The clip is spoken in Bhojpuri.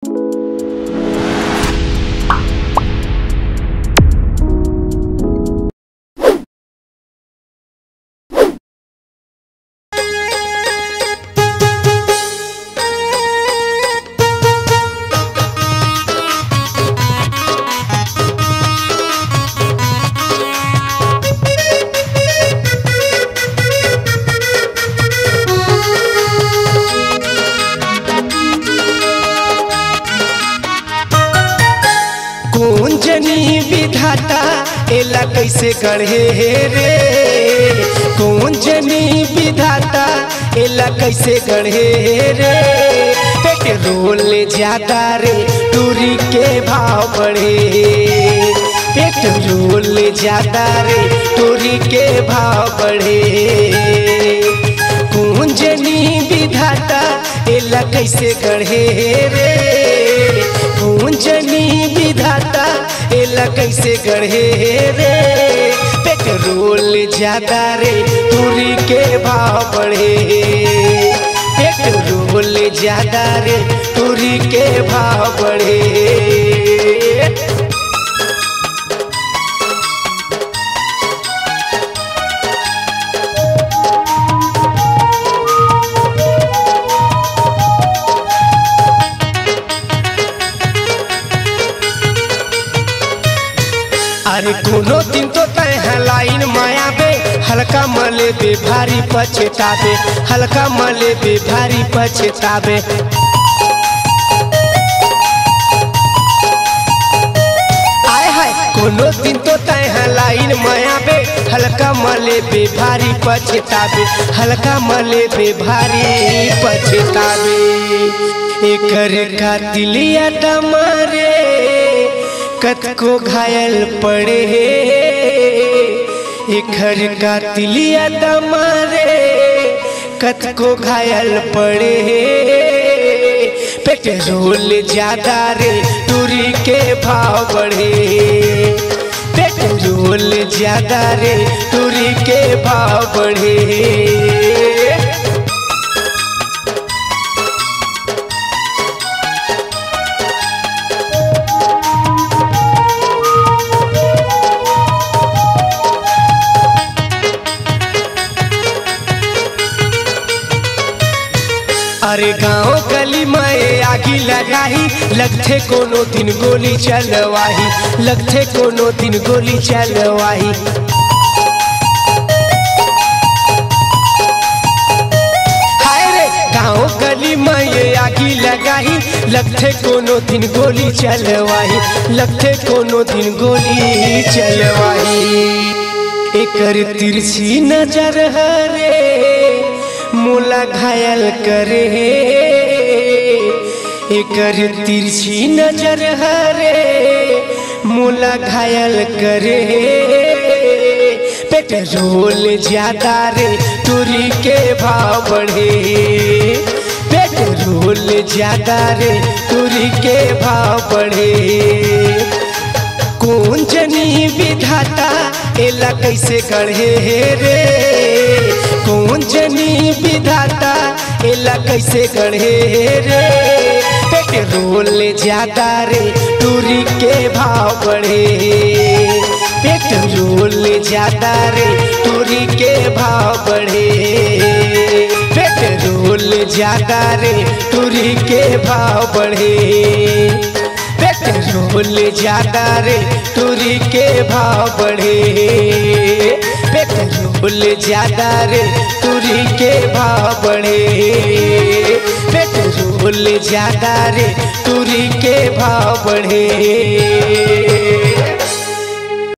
कुंजनी विधाता एला कैसे गढ़े रे, कुंजनी विधाता एला कैसे गढ़े रे। पेट्रोल ज्यादा रे दूरी के भाव बढ़े, पेट्रोल ज्यादा रे दूरी के भाव बढ़े। कुंजनी विधाता एला कैसे गढ़े रे, कुंजनी विधाता एला कैसे गढ़े रे। पेट्रोल ज्यादा रे दूरी के भाव बढ़े, पेट्रोल ज्यादा रे दूरी के भाव बढ़े। अरे कोनो दिन तो तय है लाइन माया बे, हल्का मले बे भारी पछतावे, हल्का मले बे भारी पछतावे। आय हाय कोनो दिन तो तय है लाइन माया बे, हल्का मले बे भारी पछतावे, हल्का मले बे भारी पछतावे। एकर कातिलिया दमारे कत को घायल पड़े, एकर कातिलिया दमारे कत को घायल पड़े। पेट्रोल ज्यादा रे दूरी के भाव बढ़े, पेट्रोल ज्यादा रे दूरी के भाव बढ़े। अरे गाँव गली में आगी लगाही, लगथे कोनो दिन गोली चलवाही, लगथे कोनो दिन गोली चलवाही। हाय रे गाँव गली में आगी लगाही, लगथे कोनो दिन गोली चलवाही, लगथे कोनो दिन गोली चलवाही। एकर तिरछी नजर हरे मोला घायल करे, एकर तिरछी नजर हरे मोला घायल करे। पेट्रोल ज्यादा रे दूरी के भाव बढ़े, पेट्रोल ज्यादा रे दूरी के भाव बढ़े। कुंजनी विधाता एला कैसे गढ़े रे, कुंजनी विधाता एला कैसे गढ़े रे। पेट्रोल ज्यादा रे दूरी के भाव बढ़े, पेट्रोल ज्यादा रे दूरी के भाव बढ़े, पेट्रोल ज्यादा रे दूरी के भाव बढ़े, पेट्रोल ज्यादा रे दूरी के भाव बढ़े, पेट्रोल ज्यादा रे दूरी के भाव बढ़े, पेट्रोल ज्यादा रे दूरी के भाव बढ़े।